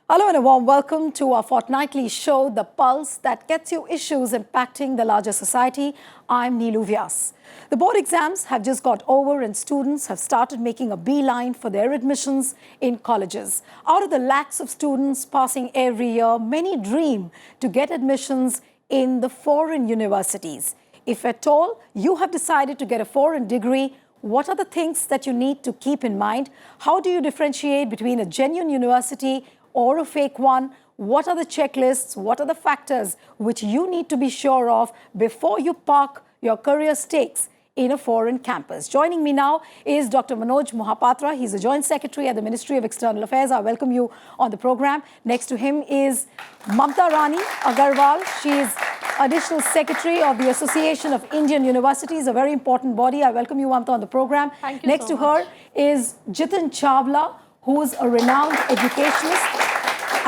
Hello and a warm welcome to our fortnightly show, The Pulse, that gets you issues impacting the larger society. I'm Neelu, Vyas. The board exams have just got over and students have started making a beeline for their admissions in colleges. Out of the lakhs of students passing every year, many dream to get admissions in the foreign universities. If at all you have decided to get a foreign degree, what are the things that you need to keep in mind? How do you differentiate between a genuine university or a fake one? What are the checklists? What are the factors which you need to be sure of before you park your career stakes in a foreign campus? Joining me now is Dr.Manoj Mohapatra. He's a Joint Secretary at the Ministry of External Affairs. I welcome you on the program. Next to him is Mamta Rani Agarwal. She is Additional Secretary of the Association of Indian Universities, a very important body. I welcome you, Mamta, on the program. Thank you. Next to her is Jitin Chawla, who is a renowned educationist.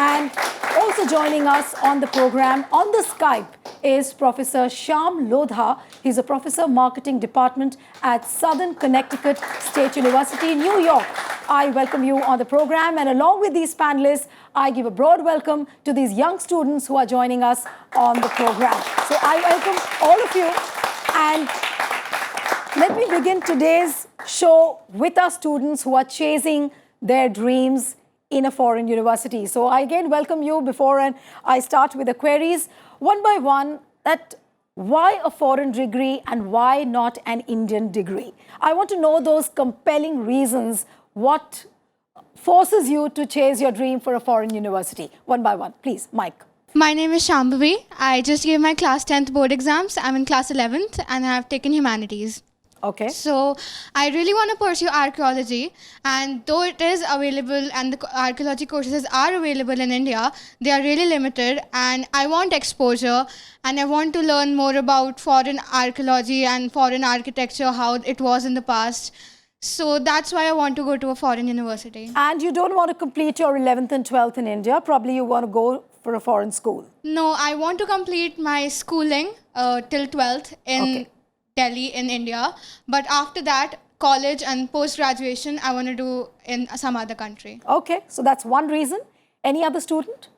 And also joining us on the program on the Skype is Professor Shyam Lodha. He's a Professor Marketing Department at Southern Connecticut State University, New York. I welcome you on the program, and along with these panelists, I give a broad welcome to these young students who are joining us on the program. So I welcome all of you, and let me begin today's show with our students who are chasing their dreams in a foreign university. So I again welcome you before and I start with the queries one by one. That why a foreign degree and why not an Indian degree? I want to know those compelling reasons. What forces you to chase your dream for a foreign university? One by one, please, Mike. My name is Shyam. I just gave my class 10th board exams. I'm in class 11th and I have taken humanities. Okay. So I really want to pursue archaeology, and though it is available and the archaeology courses are available in India, they are really limited, and I want exposure and I want to learn more about foreign archaeology and foreign architecture, how it was in the past. So that's why I want to go to a foreign university. And you don't want to complete your 11th and 12th in India, probably you want to go for a foreign school. No, I want to complete my schooling till 12th in Delhi in India, but after that, college and post-graduation, I want to do in some other country. Okay, so that's one reason. Any other student?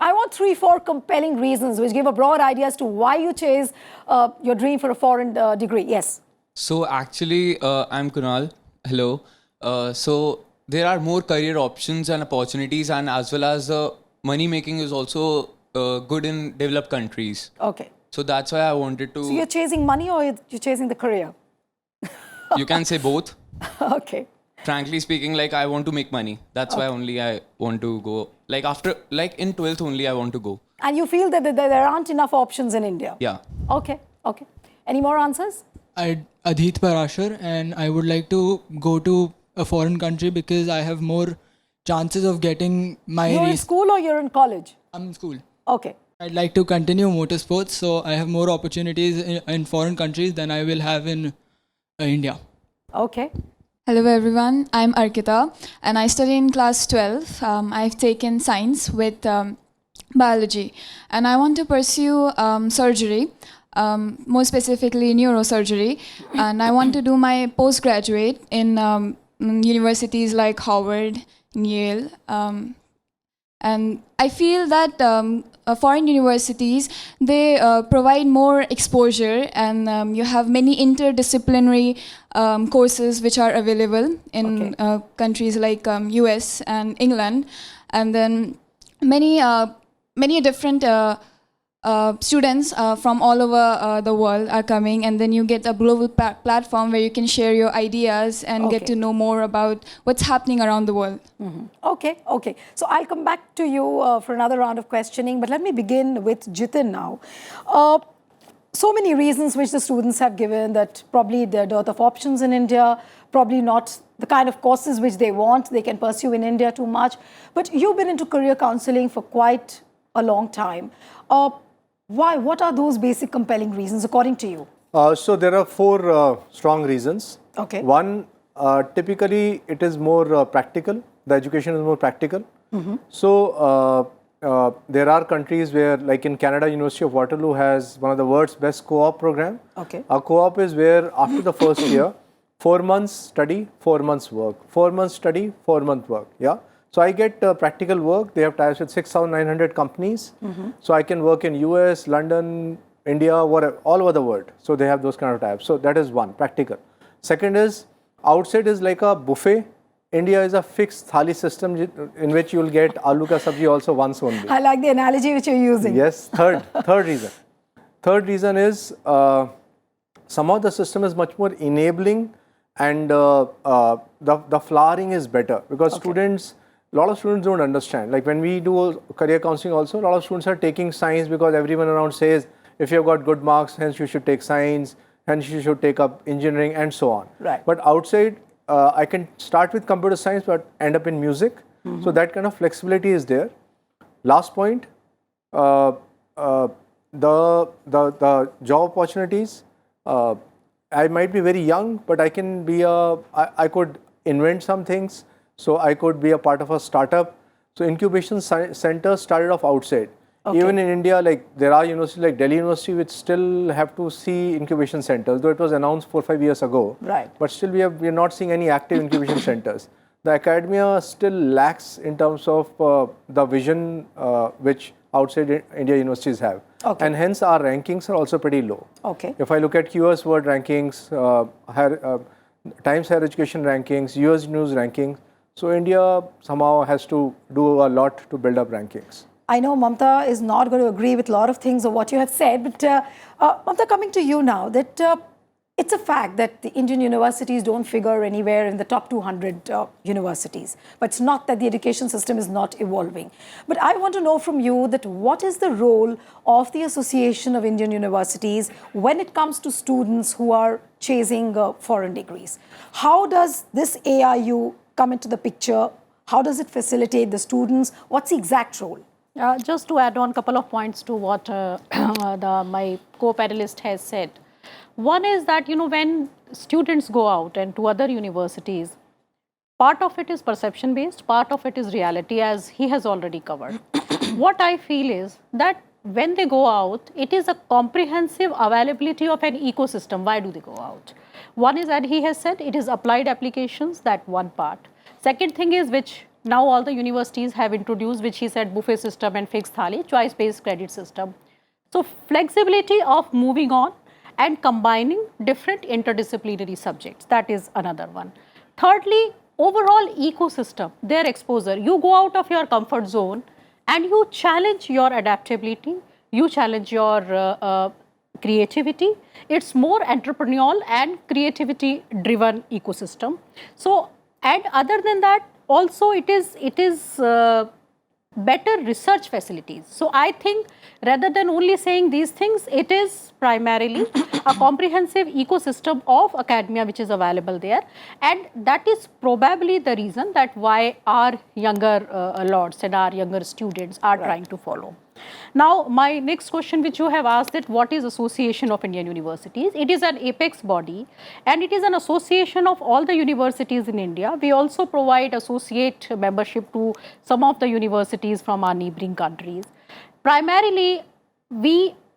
I want 3-4 compelling reasons which give a broad idea as to why you chase your dream for a foreign degree. Yes. So actually, I'm Kunal. Hello. So there are more career options and opportunities, and as well as money making is also good in developed countries. Okay. So that's why I wanted to... So you're chasing money or you're chasing the career? You can say both. Okay. Frankly speaking, like I want to make money. That's why only I want to go. Like after, like in 12th only I want to go. And you feel that there aren't enough options in India? Yeah. Okay. Okay. Any more answers? I'm Adhit Parashar, and I would like to go to a foreign country because I have more chances of getting my... You're in school or you're in college? I'm in school. Okay. I'd like to continue motorsports, so I have more opportunities in foreign countries than I will have in India. Okay. Hello everyone, I'm Arkita and I study in class 12. I've taken science with biology, and I want to pursue surgery, more specifically neurosurgery, and I want to do my postgraduate in universities like Harvard, Yale, and I feel that foreign universities, they provide more exposure, and you have many interdisciplinary courses which are available in countries like US and England, and then many different students from all over the world are coming, and then you get a global platform where you can share your ideas and get to know more about what's happening around the world. Okay, okay. So I'll come back to you for another round of questioning, but let me begin with Jitin now. So many reasons which the students have given, that probably the dearth of options in India, probably not the kind of courses which they want, they can pursue in India too much. But you've been into career counseling for quite a long time. Why? What are those basic compelling reasons according to you? So there are 4 strong reasons. Okay. One, typically it is more practical. The education is more practical. So there are countries where, like in Canada, University of Waterloo has one of the world's best co-op program. Okay. A co-op is where after the first year, 4 months study, 4 months work. 4 months study, 4 month work. Yeah. So I get practical work. They have ties with 6,900 companies. So I can work in US, London, India, whatever, all over the world. So they have those kind of types. So that is one, practical. Second is, outside is like a buffet. India is a fixed thali system in which you will get aloo ka sabji also once only. I like the analogy which you're using. Yes. Third reason. Third reason is somehow the system is much more enabling, and the flowering is better because students, a lot of students don't understand. Like when we do career counseling also, a lot of students are taking science because everyone around says, if you've got good marks, hence you should take science, hence you should take up engineering and so on. Right. But outside, I can start with computer science but end up in music. So that kind of flexibility is there. Last point, the job opportunities. I might be very young, but I can be I could invent some things. So I could be a part of a startup. So incubation centers started off outside. Okay. Even in India, like there are universities like Delhi University which still have to see incubation centers, though it was announced 4 or 5 years ago. Right. But still we are not seeing any active incubation centers. The academia still lacks in terms of the vision which outside India universities have. Okay. And hence our rankings are also pretty low. Okay. If I look at QS World rankings, Times Higher Education rankings, US News rankings, so India somehow has to do a lot to build up rankings. I know Mamta is not going to agree with a lot of things of what you have said, but Mamta, coming to you now, that it's a fact that the Indian universities don't figure anywhere in the top 200 universities. But it's not that the education system is not evolving. But I want to know from you that what is the role of the Association of Indian Universities when it comes to students who are chasing foreign degrees? How does this AIU come into the picture? How does it facilitate the students? What's the exact role? Just to add on a couple of points to what my co-panelist has said. One is that, when students go out and to other universities, part of it is perception based, part of it is reality, as he has already covered. What I feel is that when they go out, it is a comprehensive availability of an ecosystem. Why do they go out? One is that he has said it is applied applications, that one part. Second thing is, which now all the universities have introduced, which he said buffet system and fixed thali, choice-based credit system. So flexibility of moving on and combining different interdisciplinary subjects, that is another one. Thirdly, overall ecosystem, their exposure. You go out of your comfort zone and you challenge your adaptability, you challenge your creativity. It's more entrepreneurial and creativity driven ecosystem. So, and other than that, also it is better research facilities. So I think rather than only saying these things, it is primarily a comprehensive ecosystem of academia which is available there, and that is probably the reason that why our younger lords and our younger students are trying to follow. Now, my next question which you have asked, that what is Association of Indian Universities? It is an apex body and it is an association of all the universities in India. We also provide associate membership to some of the universities from our neighboring countries. Primarily,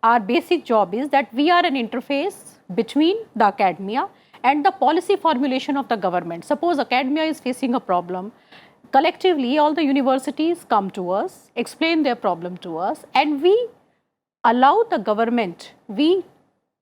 our basic job is that we are an interface between the academia and the policy formulation of the government. Suppose academia is facing a problem, collectively all the universities come to us, explain their problem to us, and we allow the government, we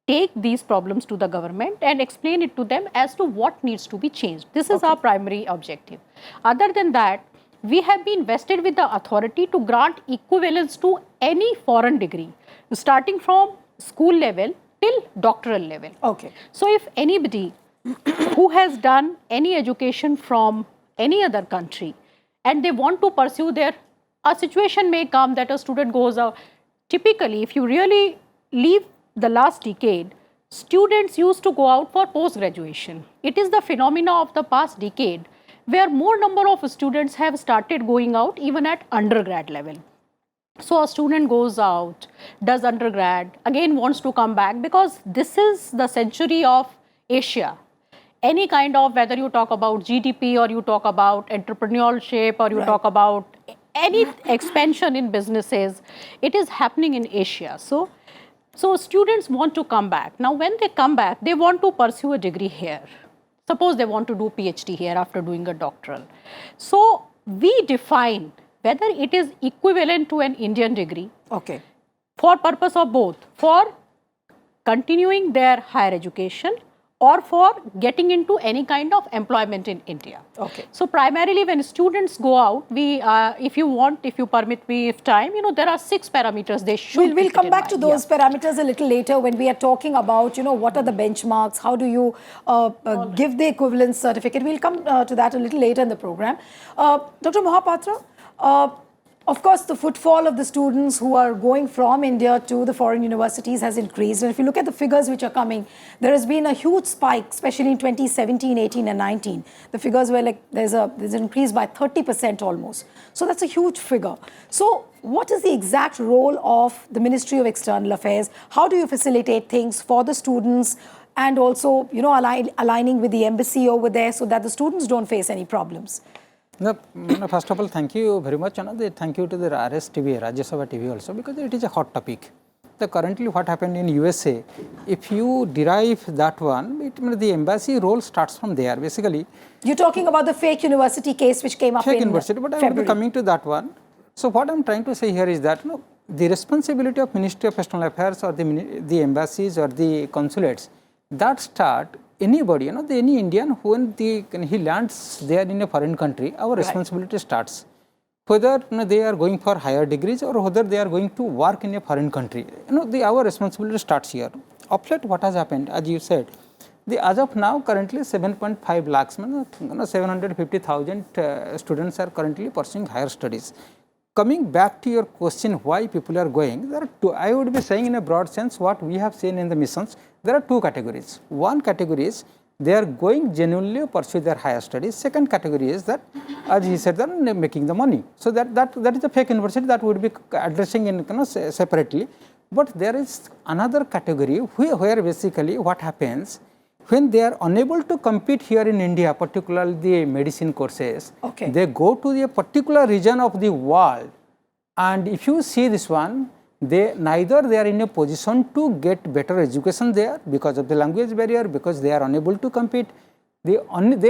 take these problems to the government and explain it to them as to what needs to be changed. This is our primary objective. Other than that, we have been vested with the authority to grant equivalence to any foreign degree, starting from school level till doctoral level. Okay. So if anybody who has done any education from any other country and they want to pursue a situation may come that a student goes out. Typically, if you really leave the last decade, students used to go out for post-graduation. It is the phenomena of the past decade where more number of students have started going out even at undergrad level. So a student goes out, does undergrad, again wants to come back, because this is the century of Asia. Any kind of, whether you talk about GDP or you talk about entrepreneurship or you talk about any expansion in businesses, it is happening in Asia. So students want to come back. Now when they come back, they want to pursue a degree here. Suppose they want to do PhD here after doing a doctoral. So we define whether it is equivalent to an Indian degree Okay. for purpose of both, for continuing their higher education or for getting into any kind of employment in India. Okay. So primarily when students go out, we, if you permit me, if time, there are 6 parameters they should. We'll keep come in back mind. to those parameters a little later when we are talking about, what are the benchmarks, how do you give the equivalence certificate. We'll come to that a little later in the program. Dr. Mohapatra, of course, the footfall of the students who are going from India to the foreign universities has increased. And if you look at the figures which are coming, there has been a huge spike, especially in 2017, 18 and 19. The figures were like, there's an increase by 30% almost. So that's a huge figure. So what is the exact role of the Ministry of External Affairs? How do you facilitate things for the students and also, aligning with the embassy over there so that the students don't face any problems? No, first of all, thank you very much. Thank you to the RS TV, Rajya Sabha TV also, because it is a hot topic. Currently what happened in USA, if you derive that one, the embassy role starts from there. Basically, you're talking about the fake university case which came up fake in university, but February. I will be coming to that one. So what I am trying to say here is that the responsibility of Ministry of External Affairs or the embassies or the consulates, that start anybody, any Indian, when he lands there in a foreign country, our responsibility starts. Whether they are going for higher degrees or whether they are going to work in a foreign country, our responsibility starts here. Of late, what has happened, as you said, as of now, currently 7.5 lakhs, 750,000 students are currently pursuing higher studies. Coming back to your question, why people are going, there are two. I would be saying in a broad sense what we have seen in the missions. There are 2 categories. One category is they are going genuinely to pursue their higher studies. Second category is that, as he said, they are making the money. So that is a fake university that would be addressing in separately. But there is another category where basically what happens when they are unable to compete here in India, particularly the medicine courses, they go to a particular region of the world, and if you see this one, neither they are in a position to get better education there because of the language barrier, because they are unable to compete. They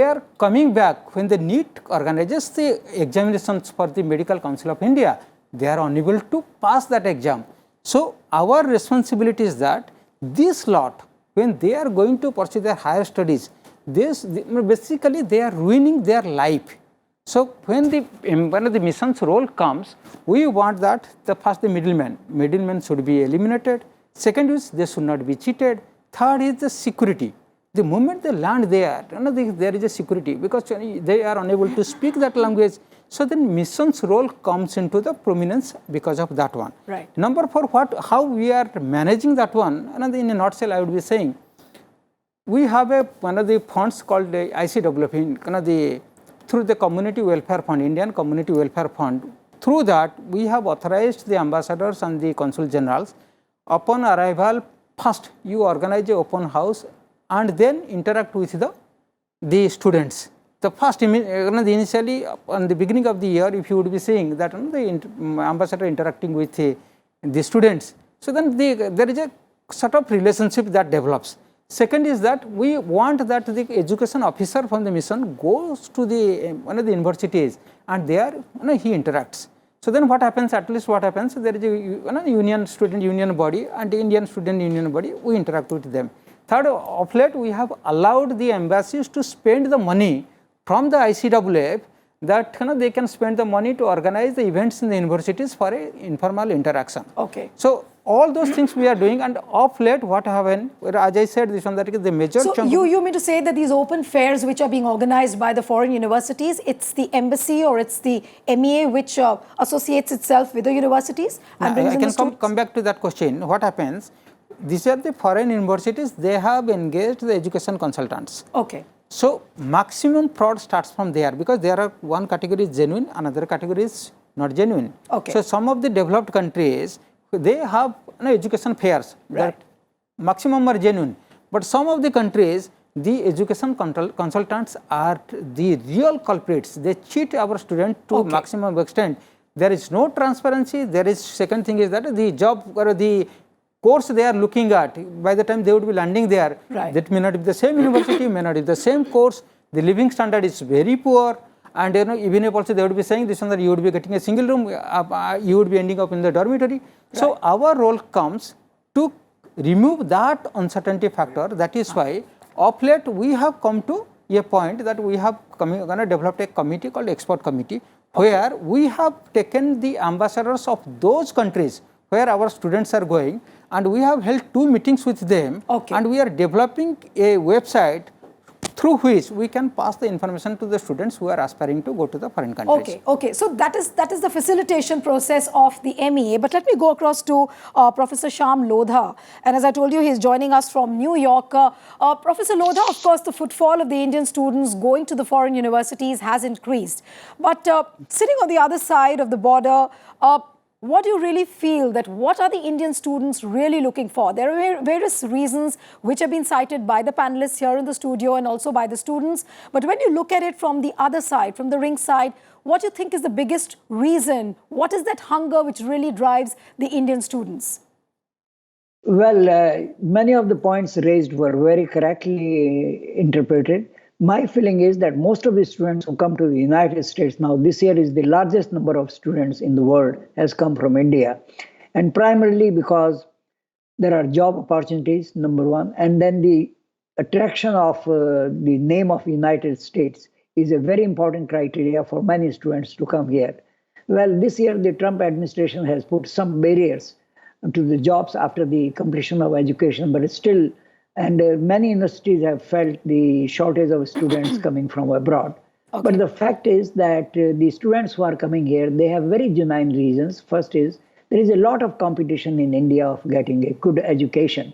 are coming back when the NEET organizes the examinations for the Medical Council of India, they are unable to pass that exam. So our responsibility is that this lot, when they are going to pursue their higher studies, basically they are ruining their life. So when the mission's role comes, we want that first the middlemen should be eliminated. Second is they should not be cheated. Third is the security. The moment they land there, there is a security because they are unable to speak that language. So then mission's role comes into the prominence because of that one. Right. Number 4, how we are managing that one, in a nutshell I would be saying, we have one of the funds called the ICWF, through the Community Welfare Fund, Indian Community Welfare Fund. Through that, we have authorized the ambassadors and the consul generals, upon arrival, first you organize an open house and then interact with the students. The first, initially, on the beginning of the year, if you would be seeing that the ambassador interacting with the students, so then there is a sort of relationship that develops. Second is that we want that the education officer from the mission goes to one of the universities and there he interacts. So then what happens, at least what happens, there is a student union body and the Indian student union body, we interact with them. Third, of late we have allowed the embassies to spend the money from the ICWF that they can spend the money to organize the events in the universities for a informal interaction. Okay. So all those things we are doing, and of late what happened, as I said, this one that is the major chunk. So you mean to say that these open fairs which are being organized by the foreign universities, it's the embassy or it's the MEA which associates itself with the universities? And I can come back to that question. What happens? These are the foreign universities, they have engaged the education consultants. Okay. So maximum fraud starts from there because there are one category is genuine, another category is not genuine. Okay. So some of the developed countries, they have education fairs that maximum are genuine, but some of the countries, the education consultants are the real culprits. They cheat our students to maximum extent. There is no transparency. There is second thing is that the job or the course they are looking at, by the time they would be landing there, that may not be the same university, may not be the same course, the living standard is very poor, and even if also they would be saying this one that you would be getting a single room, you would be ending up in the dormitory. So our role comes to remove that uncertainty factor. That is why of late we have come to a point that we have developed a committee called expert committee, where we have taken the ambassadors of those countries where our students are going, and we have held 2 meetings with them, and we are developing a website through which we can pass the information to the students who are aspiring to go to the foreign countries. Okay. So that is the facilitation process of the MEA. But let me go across to Professor Shyam Lodha. And as I told you, he's joining us from New York. Professor Lodha, of course, the footfall of the Indian students going to the foreign universities has increased. But sitting on the other side of the border, what do you really feel that what are the Indian students really looking for? There are various reasons which have been cited by the panelists here in the studio and also by the students. But when you look at it from the other side, from the ring side, what do you think is the biggest reason? What is that hunger which really drives the Indian students? Well, many of the points raised were very correctly interpreted. My feeling is that most of the students who come to the United States now, this year is the largest number of students in the world has come from India. And primarily because there are job opportunities, number one, and then the attraction of the name of United States is a very important criteria for many students to come here. Well, this year the Trump administration has put some barriers to the jobs after the completion of education, but it's still, and many universities have felt the shortage of students coming from abroad. But the fact is that the students who are coming here, they have very genuine reasons. First is, there is a lot of competition in India of getting a good education,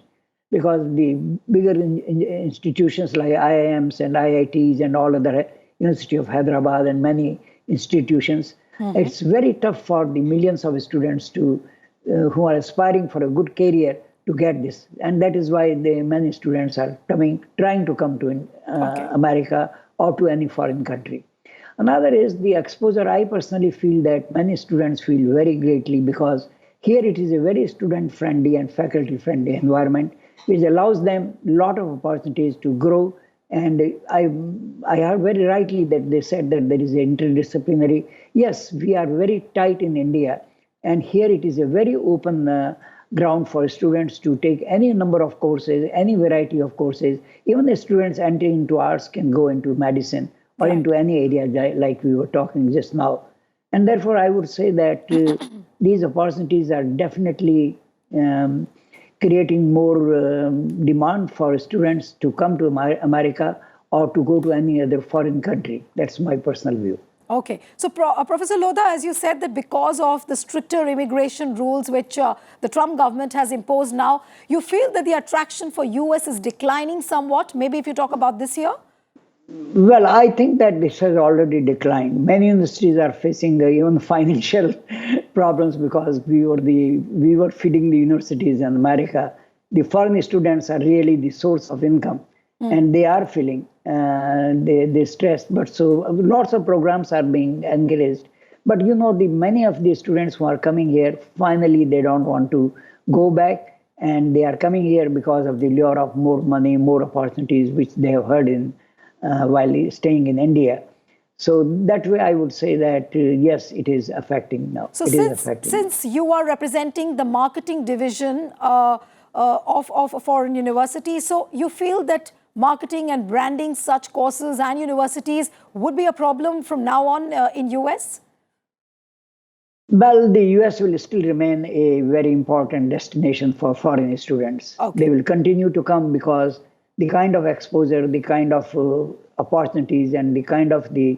because the bigger institutions like IIMs and IITs and all other, University of Hyderabad and many institutions, it's very tough for the millions of students to who are aspiring for a good career to get this. And that is why many students are trying to come to America or to any foreign country. Another is the exposure. I personally feel that many students feel very greatly, because here it is a very student-friendly and faculty-friendly environment, which allows them a lot of opportunities to grow. And I heard very rightly that they said that there is an interdisciplinary. Yes, we are very tight in India, and here it is a very open ground for students to take any number of courses, any variety of courses. Even the students entering into arts can go into medicine or into any area like we were talking just now. And therefore, I would say that these opportunities are definitely creating more demand for students to come to America or to go to any other foreign country. That's my personal view. Okay. So, Professor Lodha, as you said that because of the stricter immigration rules which the Trump government has imposed now, you feel that the attraction for US is declining somewhat? Maybe if you talk about this year? Well, I think that this has already declined. Many universities are facing even financial problems, because we were feeding the universities in America. The foreign students are really the source of income, and they are feeling they stressed. But so lots of programs are being encouraged. But many of the students who are coming here, finally they don't want to go back, and they are coming here because of the lure of more money, more opportunities, which they have heard in while staying in India. So that way I would say that yes, it is affecting now. So since you are representing the marketing division of a foreign university, so you feel that marketing and branding such courses and universities would be a problem from now on in US? Well, the US will still remain a very important destination for foreign students. They will continue to come because the kind of exposure, the kind of opportunities, and the kind of the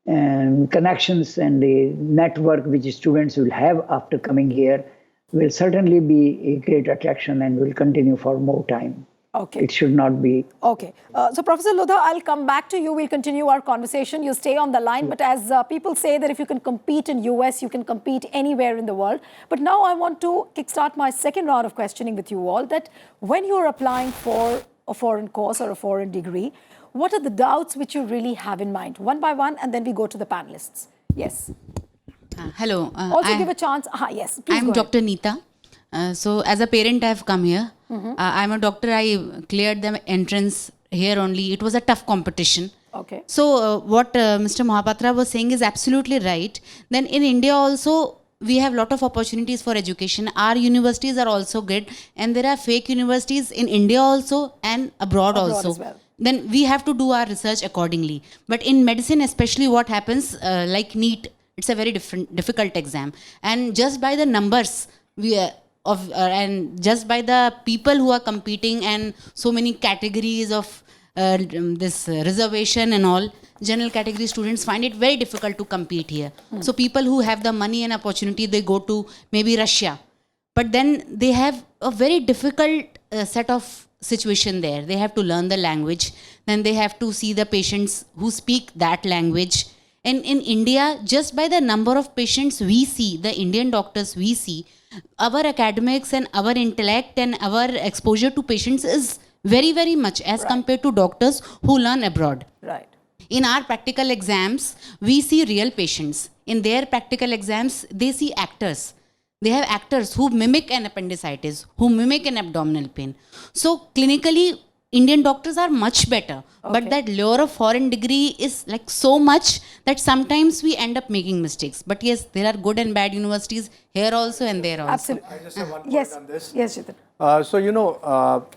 connections and the network which students will have after coming here will certainly be a great attraction and will continue for more time. It should not be. So, Professor Lodha, I'll come back to you. We'll continue our conversation. You stay on the line. But as people say that if you can compete in US, you can compete anywhere in the world. But now I want to kickstart my second round of questioning with you all, that when you're applying for a foreign course or a foreign degree, what are the doubts which you really have in mind? One by one, and then we go to the panelists. Yes. Hello. Also give a chance. Yes, please. I'm Dr. Neeta. So as a parent, I have come here. I'm a doctor. I cleared the entrance here only. It was a tough competition. Okay. So what Mr. Mohapatra was saying is absolutely right. Then in India also, we have lot of opportunities for education. Our universities are also good, and there are fake universities in India also and abroad also. As well. Then we have to do our research accordingly. But in medicine, especially, what happens like NEET, it's a very difficult exam, and just by the numbers and just by the people who are competing and so many categories of this reservation and all, general category students find it very difficult to compete here. So people who have the money and opportunity, they go to maybe Russia, but then they have a very difficult set of situation there. They have to learn the language, then they have to see the patients who speak that language. And in India, just by the number of patients we see, the Indian doctors we see, our academics and our intellect and our exposure to patients is very, very much as compared to doctors who learn abroad. Right. In our practical exams, we see real patients. In their practical exams, they see actors. They have actors who mimic an appendicitis, who mimic an abdominal pain. So clinically, Indian doctors are much better. But that lure of foreign degree is like so much that sometimes we end up making mistakes. But yes, there are good and bad universities here also and there also. Absolutely. I just have one point Yes. on this. Yes, Jitin. So,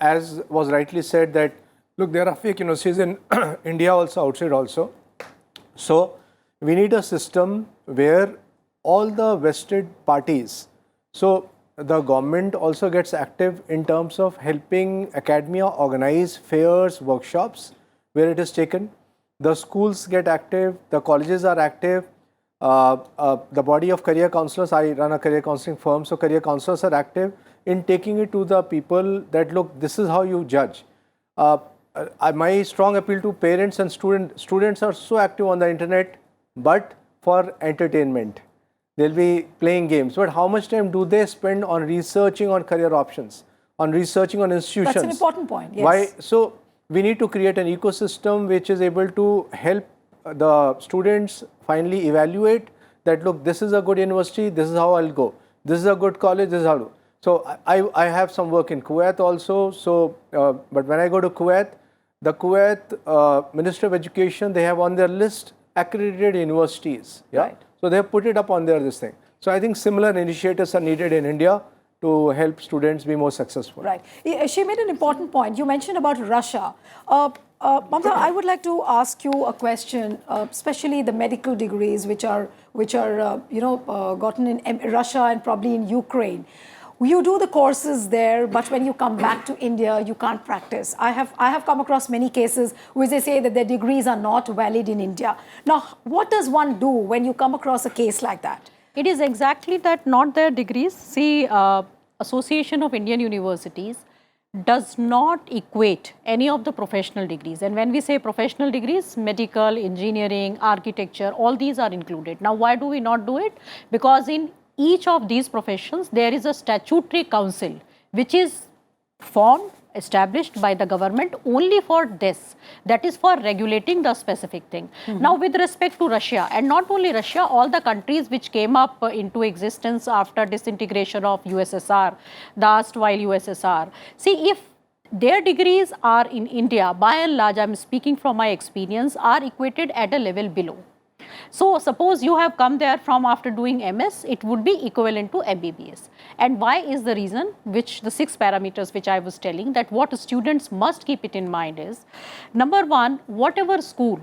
as was rightly said that, look, there are fake universities in India also, outside also. So, we need a system where all the vested parties, so the government also gets active in terms of helping academia organize fairs, workshops where it is taken. The schools get active, the colleges are active, the body of career counselors, I run a career counseling firm, so career counselors are active in taking it to the people that, look, this is how you judge. My strong appeal to parents and students are so active on the internet, but for entertainment. They'll be playing games, but how much time do they spend on researching on career options, on researching on institutions? That's an important point, yes. Why? So, we need to create an ecosystem which is able to help the students finally evaluate that, look, this is a good university, this is how I'll go. This is a good college, this is how I'll go. So, I have some work in Kuwait also. So, but when I go to Kuwait, the Kuwait Ministry of Education, they have on their list accredited universities. Yeah. Right. So, they have put it up on their this thing. So, I think similar initiatives are needed in India to help students be more successful. Right. She made an important point. You mentioned about Russia. Mamta, I would like to ask you a question, especially the medical degrees which are gotten in Russia and probably in Ukraine. You do the courses there, but when you come back to India, you can't practice. I have come across many cases where they say that their degrees are not valid in India. Now, what does one do when you come across a case like that? It is exactly that, not their degrees. See, Association of Indian Universities does not equate any of the professional degrees. And when we say professional degrees, medical, engineering, architecture, all these are included. Now, why do we not do it? Because in each of these professions, there is a statutory council which is formed, established by the government only for this. That is for regulating the specific thing. Now, with respect to Russia, and not only Russia, all the countries which came up into existence after disintegration of USSR, the erstwhile USSR. See, if their degrees are in India, by and large, I am speaking from my experience, are equated at a level below. So, suppose you have come there from after doing MS, it would be equivalent to MBBS. And why is the reason, which the 6 parameters which I was telling, that what students must keep it in mind is, number one, whatever school,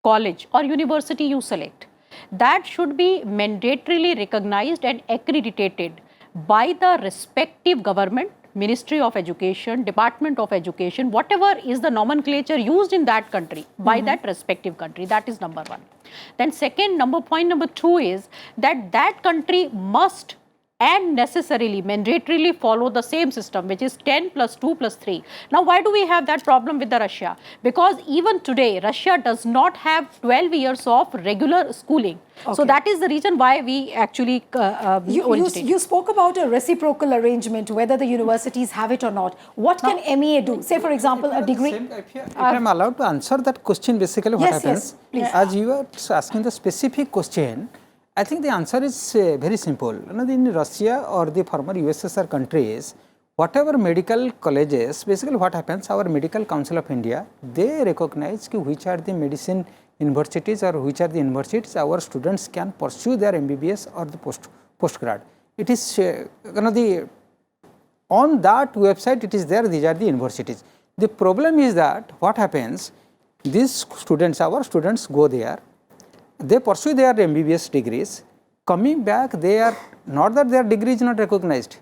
college or university you select, that should be mandatorily recognized and accredited by the respective government, Ministry of Education, Department of Education, whatever is the nomenclature used in that country by that respective country. That is number one. Then point number 2 is that that country must and necessarily, mandatorily follow the same system, which is 10 plus 2 plus 3. Now, why do we have that problem with the Russia? Because even today, Russia does not have 12 years of regular schooling. Okay. So, that is the reason why we actually you spoke about a reciprocal arrangement, whether the universities have it or not. What can MEA do? Say, for example, a degree... If I am allowed to answer that question, basically what happens, as you are asking the specific question, I think the answer is very simple. In Russia or the former USSR countries, whatever medical colleges, basically what happens, our Medical Council of India, they recognize which are the medicine universities or which are the universities our students can pursue their MBBS or the postgrad. It is on that website it is there, these are the universities. The problem is that what happens, these students, our students go there, they pursue their MBBS degrees, coming back they are, not that their degree is not recognized.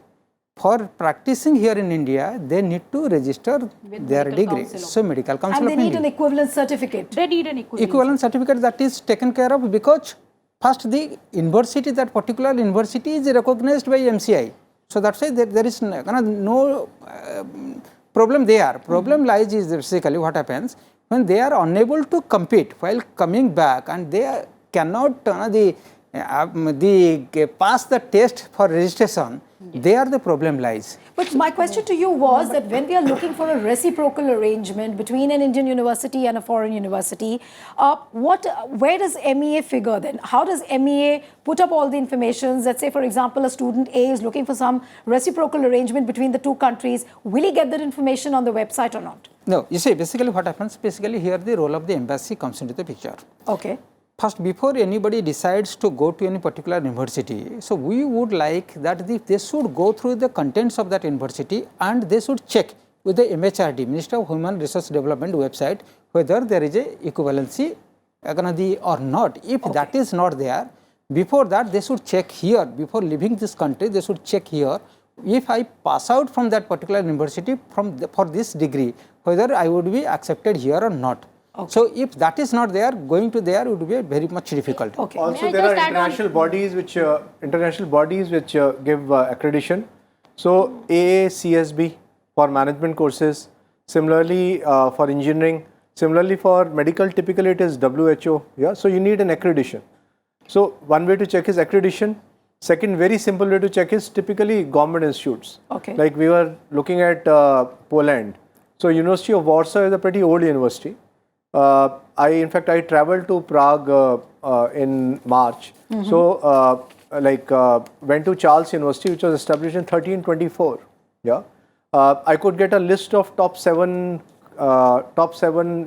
For practicing here in India, they need to register their degree. So, Medical Council of India. And they need an equivalent certificate. They need an equivalent certificate that is taken care of, because first the university, that particular university is recognized by MCI. So, that is why there is no problem there. Problem lies is basically what happens when they are unable to compete while coming back, and they cannot pass the test for registration. There the problem lies. But my question to you was that when we are looking for a reciprocal arrangement between an Indian university and a foreign university, where does MEA figure then? How does MEA put up all the information? Let's say, for example, a student A is looking for some reciprocal arrangement between the two countries. Will he get that information on the website or not? No, you see, basically what happens, basically here the role of the embassy comes into the picture. Okay. First, before anybody decides to go to any particular university, so we would like that they should go through the contents of that university and they should check with the MHRD, Minister of Human Resource Development website, whether there is a equivalency or not. If that is not there, before that they should check here, before leaving this country, they should check here, if I pass out from that particular university for this degree, whether I would be accepted here or not. Okay. So, if that is not there, going to there would be very much difficult. Okay. Also, there are international bodies which give accreditation. So, AACSB for management courses, similarly for engineering, similarly for medical, typically it is WHO. Yeah. So, you need an accreditation. So, one way to check is accreditation. Second, very simple way to check is typically government institutes. Okay. Like we were looking at Poland. So, University of Warsaw is a pretty old university. In fact, I traveled to Prague in March. Mm-hmm. So, went to Charles University, which was established in 1324. Yeah, I could get a list of top seven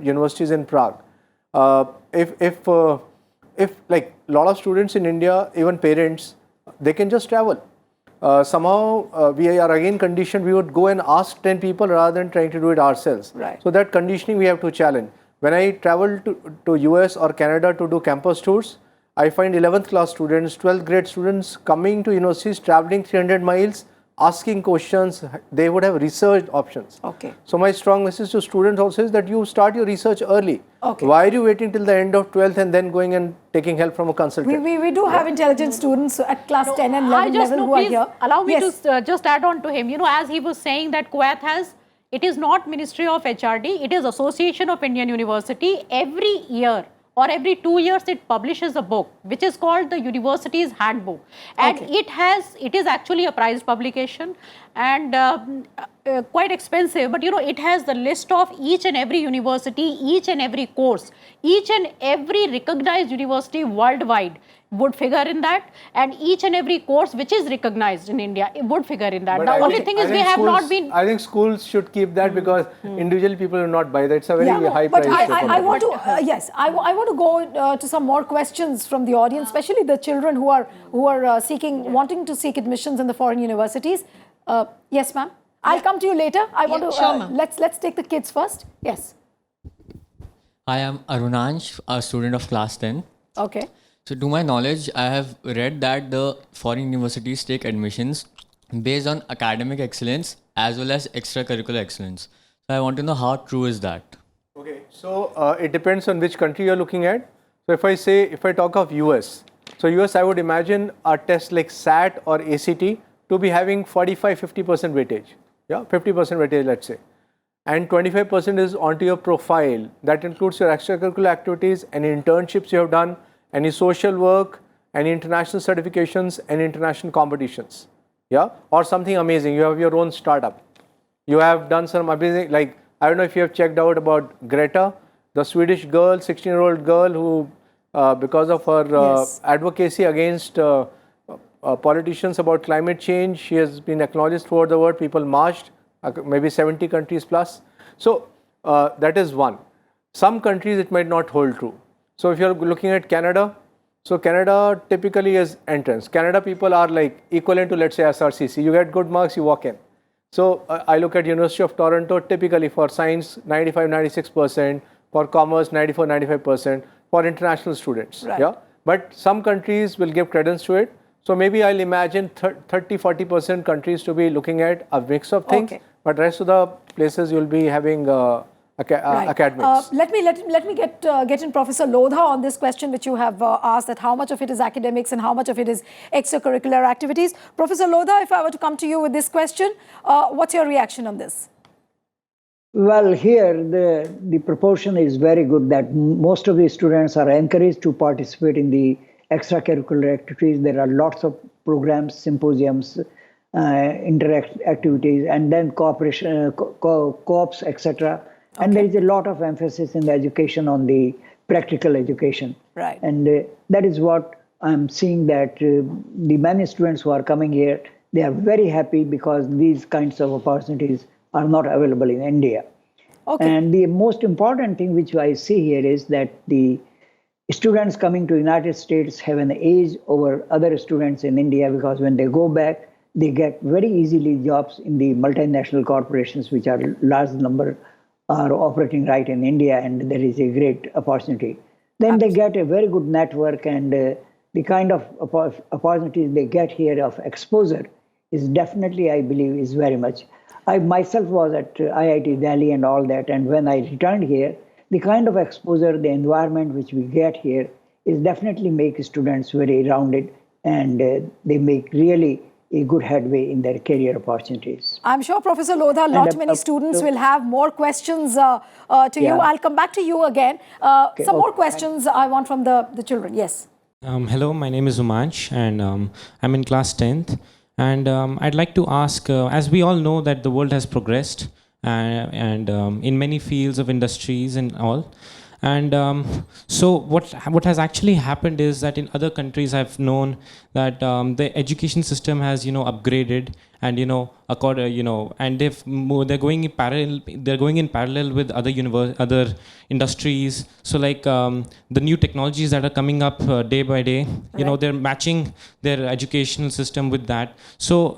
universities in Prague. If like lot of students in India, even parents, they can just travel. Somehow we are again conditioned. We would go and ask 10 people rather than trying to do it ourselves. Right. So that conditioning we have to challenge. When I travel to US or Canada to do campus tours, I find 11th class students, 12th grade students coming to universities, traveling 300 miles, asking questions. They would have research options. Okay. So my strong message to students also is that you start your research early. Okay. Why are you waiting till the end of 12th and then going and taking help from a consultant? We do have intelligent students at class 10 and 11 level who are here. Allow me to just add on to him. You know, as he was saying that Kuwait has, it is not Ministry of HRD, it is Association of Indian University. Every year or every 2 years it publishes a book which is called the University's Handbook, and it is actually a prized publication and quite expensive, but you know, it has the list of each and every university, each and every course, each and every recognized university worldwide would figure in that, and each and every course which is recognized in India, it would figure in that. But The only thing is we have not been... I think schools should keep that because individual people will not buy that. It's a very high price. But I want to, I want to go to some more questions from the audience, especially the children who are wanting to seek admissions in the foreign universities. Yes, ma'am. I'll come to you later. I want to, sure, let's take the kids first. Yes. I am Arunansh, a student of class 10. Okay. So to my knowledge, I have read that the foreign universities take admissions based on academic excellence as well as extracurricular excellence. So I want to know how true is that? Okay, so it depends on which country you're looking at. So if I talk of US, so US I would imagine a test like SAT or ACT to be having 45-50% weightage. Yeah, 50% weightage, let's say. And 25% is onto your profile. That includes your extracurricular activities, any internships you have done, any social work, any international certifications, and international competitions. Yeah, or something amazing. You have your own startup. You have done some amazing, like, I don't know if you have checked out about Greta, the Swedish girl, 16-year-old girl who, because of her advocacy against politicians about climate change. She has been acknowledged throughout the world. People marched, maybe 70 countries plus. So that is one. Some countries it might not hold true. So if you're looking at Canada, so Canada typically is entrance. Canada people are like equivalent to, let's say, SRCC. You get good marks, you walk in. So I look at University of Toronto, typically for science 95-96%, for commerce 94-95%, for international students. Right. Yeah, but some countries will give credence to it. So maybe I'll imagine 30-40% countries to be looking at a mix of things, but rest of the places you'll be having academics. Let me get in Professor Lodha on this question which you have asked, that how much of it is academics and how much of it is extracurricular activities. Professor Lodha, if I were to come to you with this question, what's your reaction on this? Well, here the proportion is very good that most of the students are encouraged to participate in the extracurricular activities. There are lots of programs, symposiums, interact activities, and then cooperation, co-ops, etc. And there is a lot of emphasis in the education on the practical education. Right. And that is what I'm seeing, that the many students who are coming here, they are very happy because these kinds of opportunities are not available in India. And the most important thing which I see here is that the students coming to United States have an edge over other students in India, because when they go back, they get very easily jobs in the multinational corporations, which are large number are operating right in India, and there is a great opportunity. Then they get a very good network, and the kind of opportunities they get here of exposure is definitely, I believe, is very much. I myself was at IIT Delhi and all that, and when I returned here, the kind of exposure, the environment which we get here is definitely make students very rounded, and they make really a good headway in their career opportunities. I'm sure, Professor Lodha, many students will have more questions to you. I'll come back to you again. Some more questions I want from the children. Yes. Hello, my name is Umansh, and I'm in class 10th. And I'd like to ask, as we all know that the world has progressed and in many fields of industries and all. And so what has actually happened is that in other countries I've known that the education system has upgraded, and and they're going in parallel with other industries. So like the new technologies that are coming up day by day, they're matching their educational system with that. So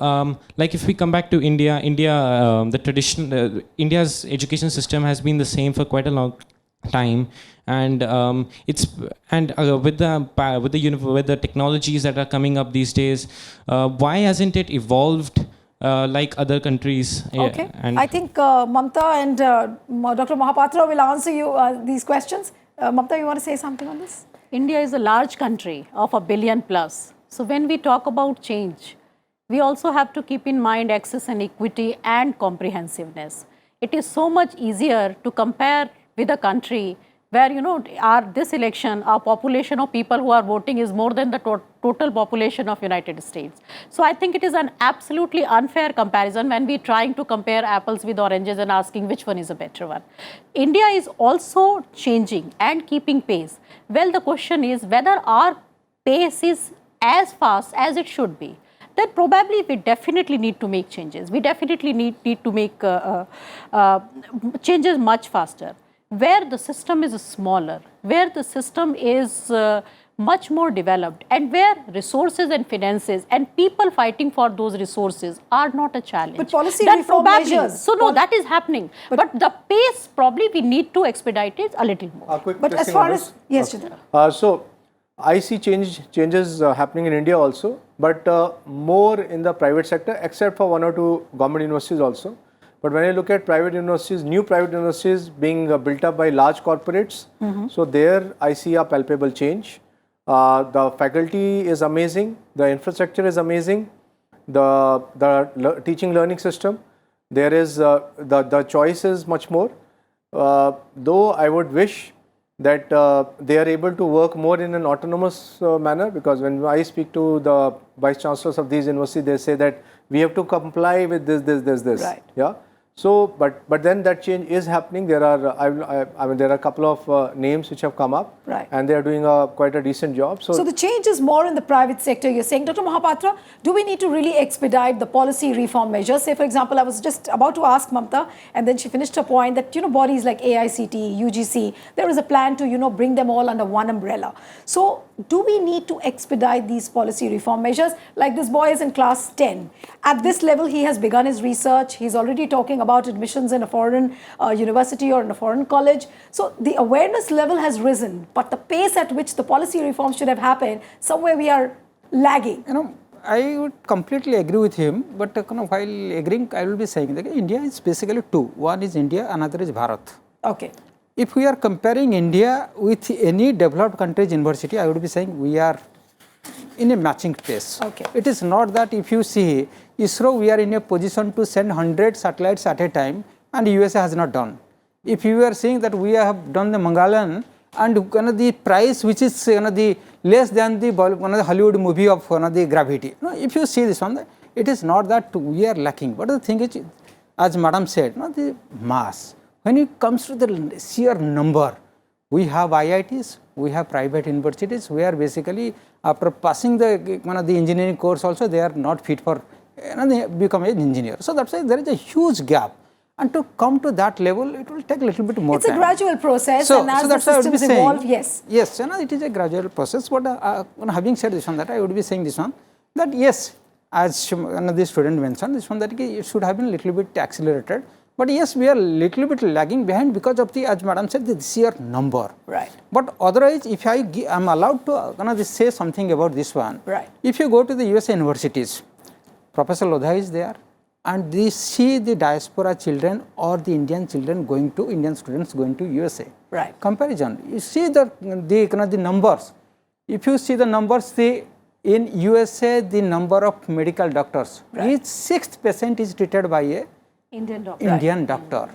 like if we come back to India, the traditional India's education system has been the same for quite a long time, and with the technologies that are coming up these days, why hasn't it evolved like other countries? Okay, I think Mamta and Dr. Mohapatra will answer you these questions. Mamta, you want to say something on this? India is a large country of 1 billion plus. So when we talk about change, we also have to keep in mind access and equity and comprehensiveness. It is so much easier to compare with a country where, this election, our population of people who are voting is more than the total population of United States. So I think it is an absolutely unfair comparison when we're trying to compare apples with oranges and asking which one is a better one. India is also changing and keeping pace. Well, the question is whether our pace is as fast as it should be. Then probably we definitely need to make changes. We definitely need to make changes much faster. Where the system is smaller, where the system is much more developed, and where resources and finances and people fighting for those resources are not a challenge. But policy reform measures. So no, that is happening. But the pace, probably we need to expedite it a little more. But as far as, yes, Jitin. So I see changes happening in India also, but more in the private sector, except for 1 or 2 government universities also. But when I look at private universities, new private universities being built up by large corporates, so there I see a palpable change. The faculty is amazing, the infrastructure is amazing, the teaching learning system, there is the choice is much more. Though I would wish that they are able to work more in an autonomous manner, because when I speak to the vice chancellors of these universities, they say that we have to comply with this. Right. Yeah. So, but then that change is happening. There are, I mean, there are a couple of names which have come up, right, and they are doing quite a decent job. So the change is more in the private sector. You're saying, Dr. Mohapatra, do we need to really expedite the policy reform measures? Say, for example, I was just about to ask Mamta, and then she finished her point that, you know, bodies like AICT, UGC, there is a plan to, you know, bring them all under one umbrella. So do we need to expedite these policy reform measures? Like this boy is in class 10. At this level, he has begun his research. He's already talking about admissions in a foreign university or in a foreign college. So the awareness level has risen, but the pace at which the policy reforms should have happened, somewhere we are lagging. You know, I would completely agree with him, but while agreeing, I will be saying that India is basically two. One is India, another is Bharat. Okay. If we are comparing India with any developed country's university, I would be saying we are in a matching pace. Okay. It is not that if you see ISRO, we are in a position to send 100 satellites at a time, and USA has not done. If you are saying that we have done the Mangalan, and the price which is the less than the Hollywood movie of the Gravity. If you see this one, it is not that we are lacking. But the thing is, as Madam said, the mass. When it comes to the sheer number, we have IITs, we have private universities where basically after passing the engineering course also they are not fit for become an engineer. So that's why there is a huge gap. And to come to that level, it will take a little bit more time. It's a gradual process, and as the systems evolve, yes. Yes, it is a gradual process. But having said this one, that I would be saying this one, that yes, as the student mentioned, this one that it should have been a little bit accelerated. But yes, we are a little bit lagging behind because of the, as Madam said, the sheer number. Right. But otherwise, if I am allowed to say something about this one, right. If you go to the US universities, Professor Lodha is there, and they see the diaspora children or the Indian children going to, Indian students going to USA. Right. Comparison. You see the numbers. If you see the numbers, in USA, the number of medical doctors, each sixth patient is treated by a Indian doctor.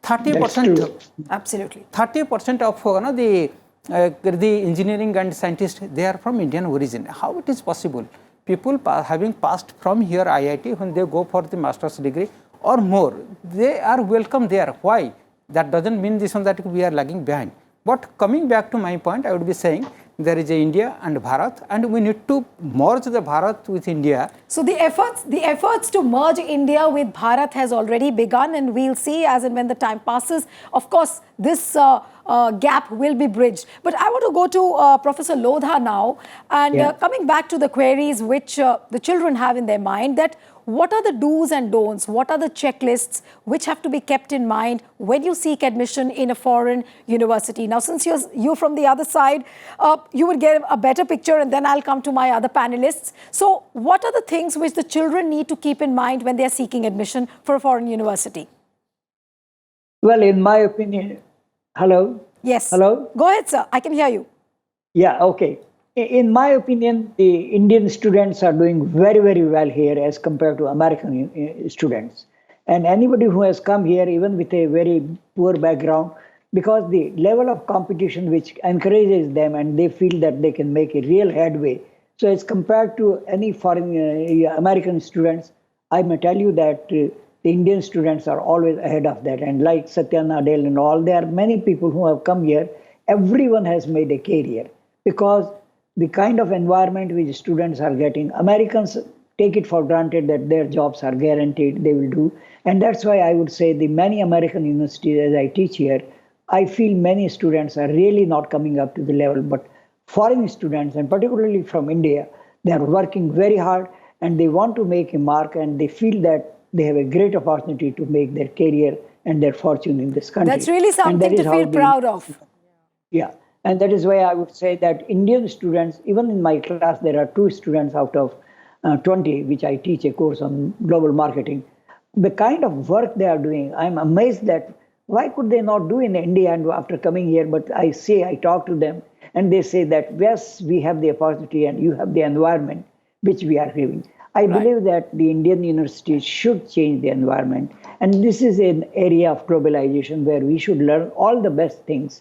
30%. Absolutely. 30% of the engineering and scientists, they are from Indian origin. How it is possible? People having passed from here IIT, when they go for the master's degree or more, they are welcome there. Why? That doesn't mean this one that we are lagging behind. But coming back to my point, I would be saying there is a India and Bharat, and we need to merge the Bharat with India. So the efforts to merge India with Bharat has already begun, and we'll see as and when the time passes. Of course, this gap will be bridged. But I want to go to Professor Lodha now, and coming back to the queries which the children have in their mind, that what are the do's and don'ts? What are the checklists which have to be kept in mind when you seek admission in a foreign university? Now, since you're from the other side, you would get a better picture, and then I'll come to my other panelists. So what are the things which the children need to keep in mind when they're seeking admission for a foreign university? Well, in my opinion, hello? Yes. Hello? Go ahead, sir. I can hear you. Yeah, okay. In my opinion, the Indian students are doing very, very well here as compared to American students. And anybody who has come here, even with a very poor background, because the level of competition which encourages them and they feel that they can make a real headway. So as compared to any foreign American students, I may tell you that the Indian students are always ahead of that. And like Satya Nadella and all, there are many people who have come here. Everyone has made a career because the kind of environment which students are getting, Americans take it for granted that their jobs are guaranteed, they will do. And that's why I would say the many American universities, as I teach here, I feel many students are really not coming up to the level. But foreign students, and particularly from India, they are working very hard and they want to make a mark, and they feel that they have a great opportunity to make their career and their fortune in this country. That's really something to feel proud of. Yeah. And that is why I would say that Indian students, even in my class, there are 2 students out of 20, which I teach a course on global marketing. The kind of work they are doing, I'm amazed that why could they not do in India and after coming here? But I talk to them and they say that, yes, we have the opportunity and you have the environment which we are giving. I believe that the Indian universities should change the environment. And this is an area of globalization where we should learn all the best things.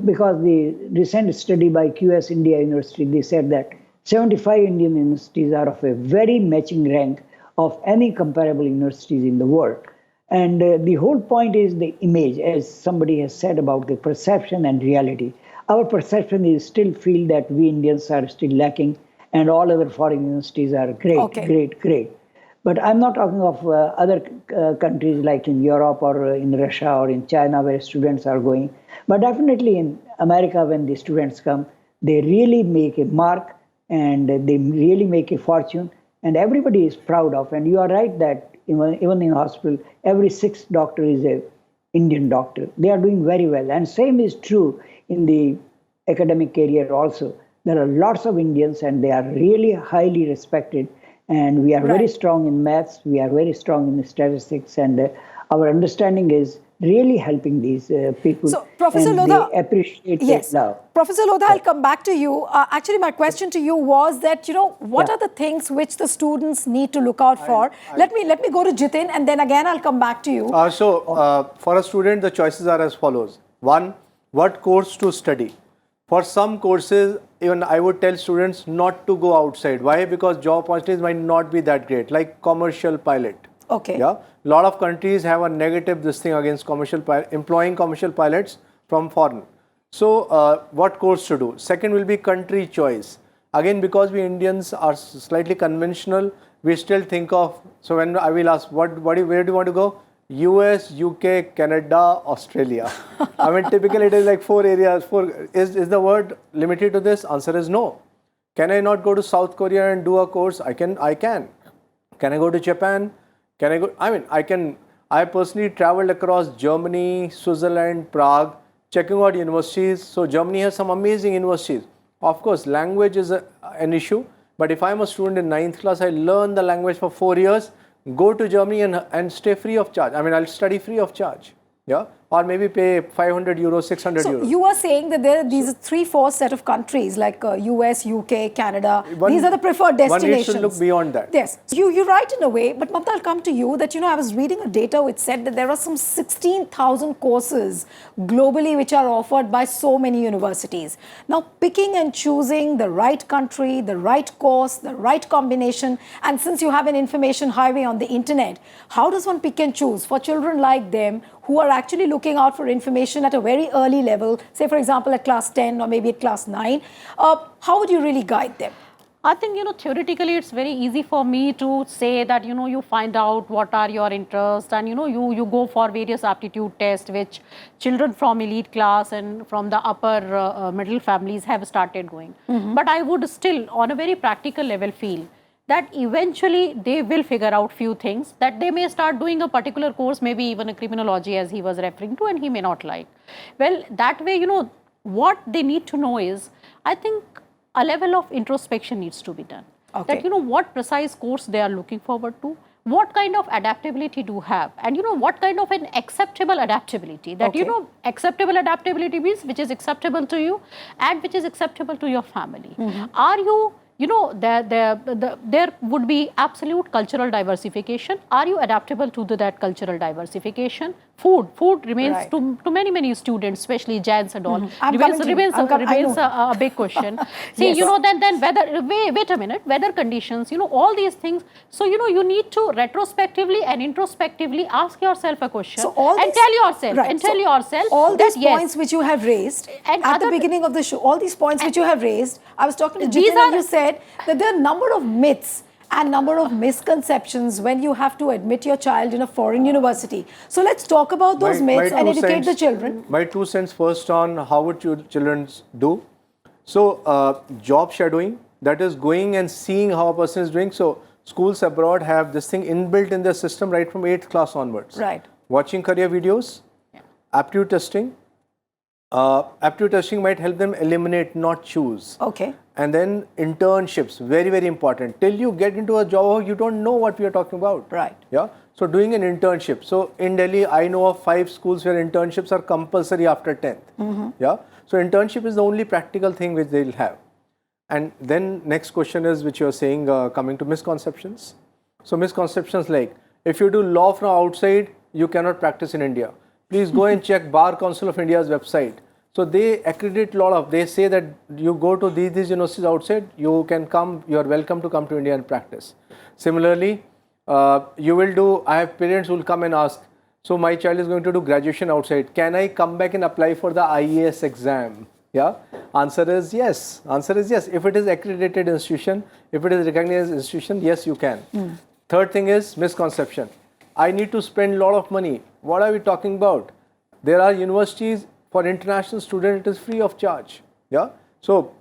Because the recent study by QS India University, they said that 75 Indian universities are of a very matching rank of any comparable universities in the world. And the whole point is the image, as somebody has said about the perception and reality. Our perception is still feel that we Indians are still lacking and all other foreign universities are great, great. But I'm not talking of other countries like in Europe or in Russia or in China where students are going. But definitely in America, when the students come, they really make a mark and they really make a fortune. And everybody is proud of. And you are right that even in hospital, every sixth doctor is a Indian doctor. They are doing very well. And same is true in the academic career also. There are lots of Indians and they are really highly respected. And we are very strong in maths. We are very strong in statistics. And our understanding is really helping these people. So, Professor and Lodha, they appreciate yes. it now. Professor Lodha, I'll come back to you. Actually, my question to you was that, what are the things which the students need to look out for? Let me go to Jitin, and then again I'll come back to you. For a student, the choices are as follows. One, what course to study. For some courses, even I would tell students not to go outside. Why? Because job opportunities might not be that great, like commercial pilot. Okay. Yeah. A lot of countries have a negative this thing against employing commercial pilots from foreign. So what course to do? Second will be country choice. Again, because we Indians are slightly conventional, we still think of, so when I will ask, where do you want to go? US, UK, Canada, Australia. I mean, typically it is like 4 areas. Is the word limited to this? Answer is no. Can I not go to South Korea and do a course? I can. Can I go to Japan? Can I go? I mean, I personally traveled across Germany, Switzerland, Prague, checking out universities. So Germany has some amazing universities. Of course, language is an issue. But if I'm a student in 9th class, I learn the language for 4 years, go to Germany and stay free of charge. I mean, I'll study free of charge. Yeah. Or maybe pay 500 euros, 600 euros. So you are saying that there are these 3-4 set of countries like US, UK, Canada. These are the preferred destinations. One needs to look beyond that. Yes. You're right in a way, but Mamta, I'll come to you that, I was reading a data which said that there are some 16,000 courses globally which are offered by so many universities. Now, picking and choosing the right country, the right course, the right combination, and since you have an information highway on the internet, how does one pick and choose for children like them who are actually looking out for information at a very early level, say for example at class 10 or maybe at class 9, how would you really guide them? I think, theoretically it's very easy for me to say that, you find out what are your interests and, you go for various aptitude tests which children from elite class and from the upper middle families have started going. But I would still, on a very practical level, feel that eventually they will figure out few things, that they may start doing a particular course, maybe even a criminology as he was referring to, and he may not like. Well, that way, what they need to know is, I think a level of introspection needs to be done. Okay. That, what precise course they are looking forward to, what kind of adaptability do you have, and, what kind of an acceptable adaptability. That, acceptable adaptability means which is acceptable to you and which is acceptable to your family. Are you there would be absolute cultural diversification. Are you adaptable to that cultural diversification? Food remains to many students, especially Jains and all, remains a big question. See, Yes. then weather, wait a minute, weather conditions, all these things. So, you need to retrospectively and introspectively ask yourself a question and tell yourself, all these that, yes, points which you have raised and at the beginning of the show, all these points which you have raised, I was talking to Jitin and you said that there are a number of myths and number of misconceptions when you have to admit your child in a foreign university. So let's talk about those myths and educate the children. My 2 cents first on how would children do. So job shadowing, that is going and seeing how a person is doing. So schools abroad have this thing inbuilt in their system right from 8th class onwards. Right. Watching career videos, aptitude testing. Aptitude testing might help them eliminate, not choose. Okay. And then internships, very, very important. Till you get into a job, you don't know what we are talking about. Right. Yeah. So doing an internship. So in Delhi, I know of 5 schools where internships are compulsory after 10th. Yeah. So internship is the only practical thing which they'll have. And then next question is, which you're saying, coming to misconceptions. So misconceptions like, if you do law from outside, you cannot practice in India. Please go and check Bar Council of India's website. So they accredit a lot of, they say that you go to these universities outside, you can come, you are welcome to come to India and practice. Similarly, you will do, I have parents who will come and ask, So my child is going to do graduation outside. Can I come back and apply for the IAS exam? Yeah. Answer is yes. Answer is yes. If it is accredited institution, if it is recognized institution, yes, you can. Third thing is misconception. I need to spend a lot of money. What are we talking about? There are universities for international students, it is free of charge. Yeah. So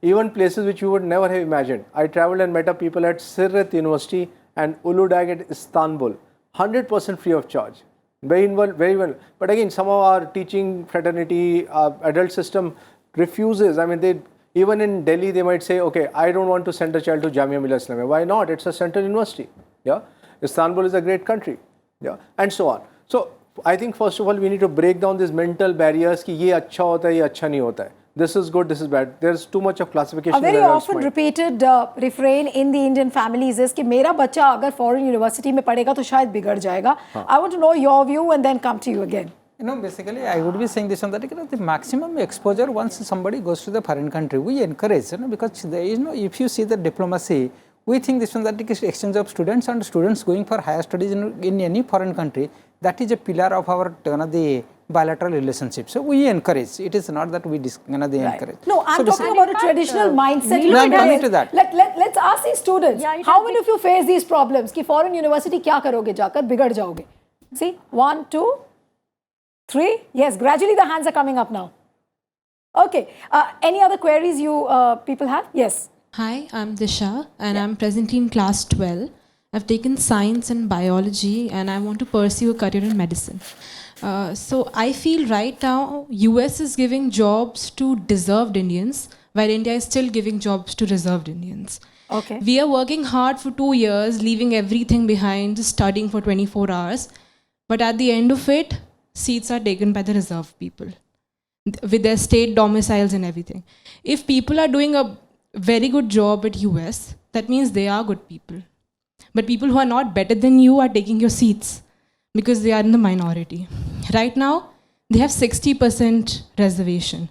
even places which you would never have imagined. I traveled and met up people at Sirret University and Uludağ at Istanbul. 100% free of charge. Very well, very well. But again, some of our teaching fraternity, adult system refuses. I mean, they even in Delhi, they might say, okay, I don't want to send a child to Jamia Millia Islamia. Why not? It's a central university. Yeah. Istanbul is a great country. Yeah. And so on. So I think first of all, we need to break down these mental barriers कि ये अच्छा होता है, ये अच्छा नहीं होता है. This is good, this is bad. There's too much of classification. A very often repeated refrain in the Indian families is कि मेरा बच्चा अगर foreign university में पढ़ेगा तो शायद बिगड़ जाएगा. I want to know your view and then come to you again. You know, basically, I would be saying this on that, you know, the maximum exposure once somebody goes to the foreign country, we encourage, you know, because there is no, if you see the diplomacy, we think this one that is exchange of students and students going for higher studies in any foreign country, that is a pillar of our, you know, the bilateral relationship. So we encourage. It is not that we encourage. No, I'm talking about a traditional mindset. No, I'm coming to that. Let's ask these students. How many of you face these problems? कि foreign university क्या करोगे जाकर बिगड़ जाओगे? See, 1, 2, 3. Yes, gradually the hands are coming up now. Okay. Any other queries you people have? Yes. Hi, I'm Disha and I'm presently in class 12. I've taken science and biology and I want to pursue a career in medicine. So I feel right now US is giving jobs to deserved Indians while India is still giving jobs to reserved Indians. Okay. We are working hard for 2 years, leaving everything behind, just studying for 24 hours. But at the end of it, seats are taken by the reserved people with their state domiciles and everything. If people are doing a very good job at US, that means they are good people. But people who are not better than you are taking your seats because they are in the minority. Right now, they have 60% reservation.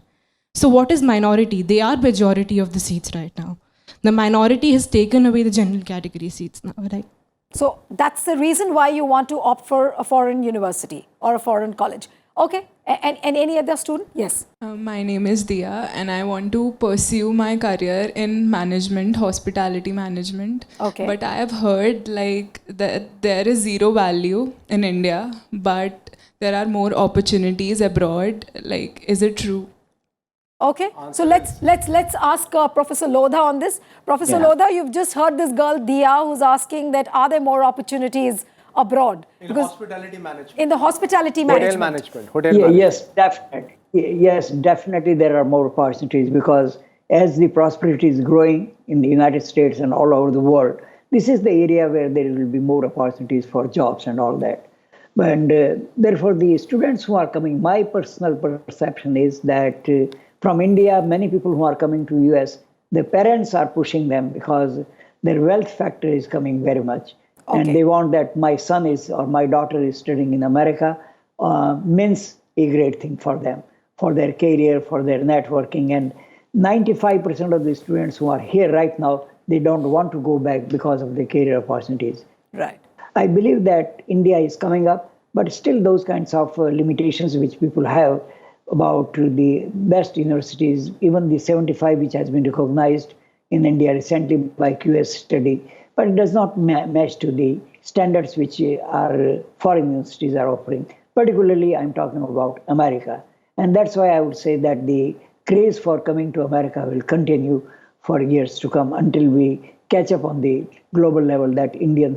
So what is minority? They are majority of the seats right now. The minority has taken away the general category seats now, right? So that's the reason why you want to opt for a foreign university or a foreign college. Okay. And any other student? Yes. My name is Dia and I want to pursue my career in management, hospitality management. Okay. But I have heard like that there is zero value in India, but there are more opportunities abroad. Like, is it true? Okay. So let's ask Professor Lodha on this. Professor Lodha, you've just heard this girl Dia who's asking that are there more opportunities abroad? In hospitality management. In the hospitality management. Hotel management. Yes, definitely. Yes, definitely there are more opportunities because as the prosperity is growing in the United States and all over the world, this is the area where there will be more opportunities for jobs and all that. And therefore, the students who are coming, my personal perception is that from India, many people who are coming to US, the parents are pushing them because their wealth factor is coming very much. Okay. And they want that my son is or my daughter is studying in America means a great thing for them, for their career, for their networking. And 95% of the students who are here right now, they don't want to go back because of the career opportunities. Right. I believe that India is coming up, but still those kinds of limitations which people have about the best universities, even the 75 which has been recognized in India recently by QS study, but it does not match to the standards which our foreign universities are offering. Particularly, I'm talking about America. And that's why I would say that the craze for coming to America will continue for years to come until we catch up on the global level that Indian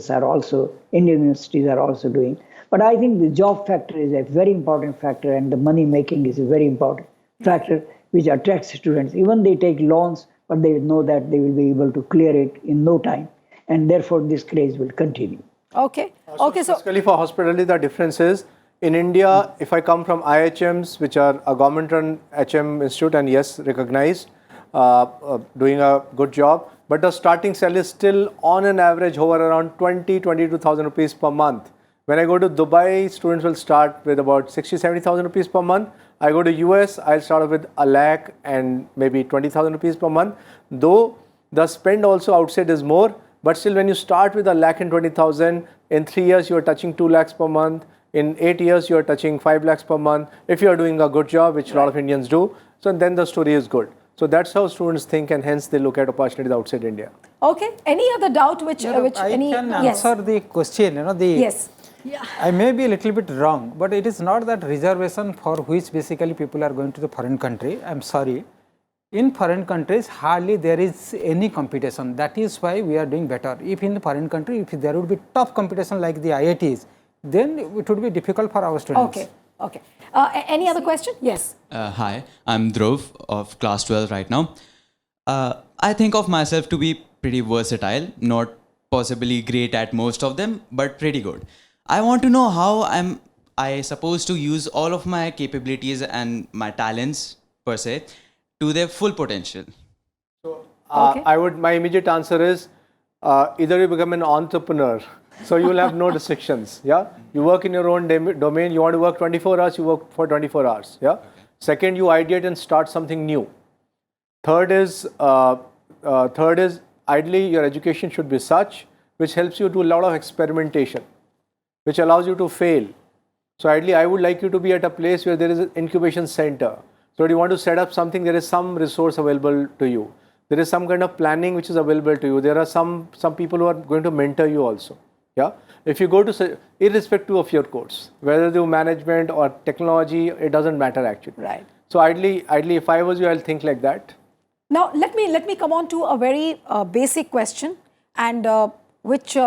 universities are also doing. But I think the job factor is a very important factor and the money making is a very important factor which attracts students. Even they take loans, but they know that they will be able to clear it in no time. And therefore, this craze will continue. Okay. So specifically for hospitality, the difference is in India, if I come from IHMs, which are a government-run HM institute and yes, recognized, doing a good job, but the starting salary is still on an average over around 22,000 rupees per month. When I go to Dubai, students will start with about 70,000 rupees per month. I go to US, I'll start off with a lakh and maybe 20,000 rupees per month. Though the spend also outside is more, but still when you start with a lakh and 20,000, in 3 years you are touching 2 lakhs per month. In 8 years, you are touching 5 lakhs per month. If you are doing a good job, which a lot of Indians do, so then the story is good. So that's how students think, and hence they look at opportunities outside India. Okay. Any other doubt which I any can answer the question. Yes. I may be a little bit wrong, but it is not that reservation for which basically people are going to the foreign country. I'm sorry. In foreign countries, hardly there is any competition. That is why we are doing better. If in the foreign country, if there would be tough competition like the IITs, then it would be difficult for our students. Okay. Okay. Any other question? Yes. Hi, I'm Dhruv of class 12 right now. I think of myself to be pretty versatile, not possibly great at most of them, but pretty good. I want to know how I supposed to use all of my capabilities and my talents per se to their full potential. So my immediate answer is either you become an entrepreneur, so you will have no restrictions. Yeah, you work in your own domain. You want to work 24 hours, you work for 24 hours. Yeah. Second, you ideate and start something new. Third is ideally your education should be such which helps you do a lot of experimentation, which allows you to fail. So ideally, I would like you to be at a place where there is an incubation center. So you want to set up something, there is some resource available to you. There is some kind of planning which is available to you. There are some people who are going to mentor you also. Yeah. If you go to, irrespective of your course, whether you do management or technology, it doesn't matter actually. Right. So ideally, if I was you, I'll think like that. Now, let me come on to a very basic question, and which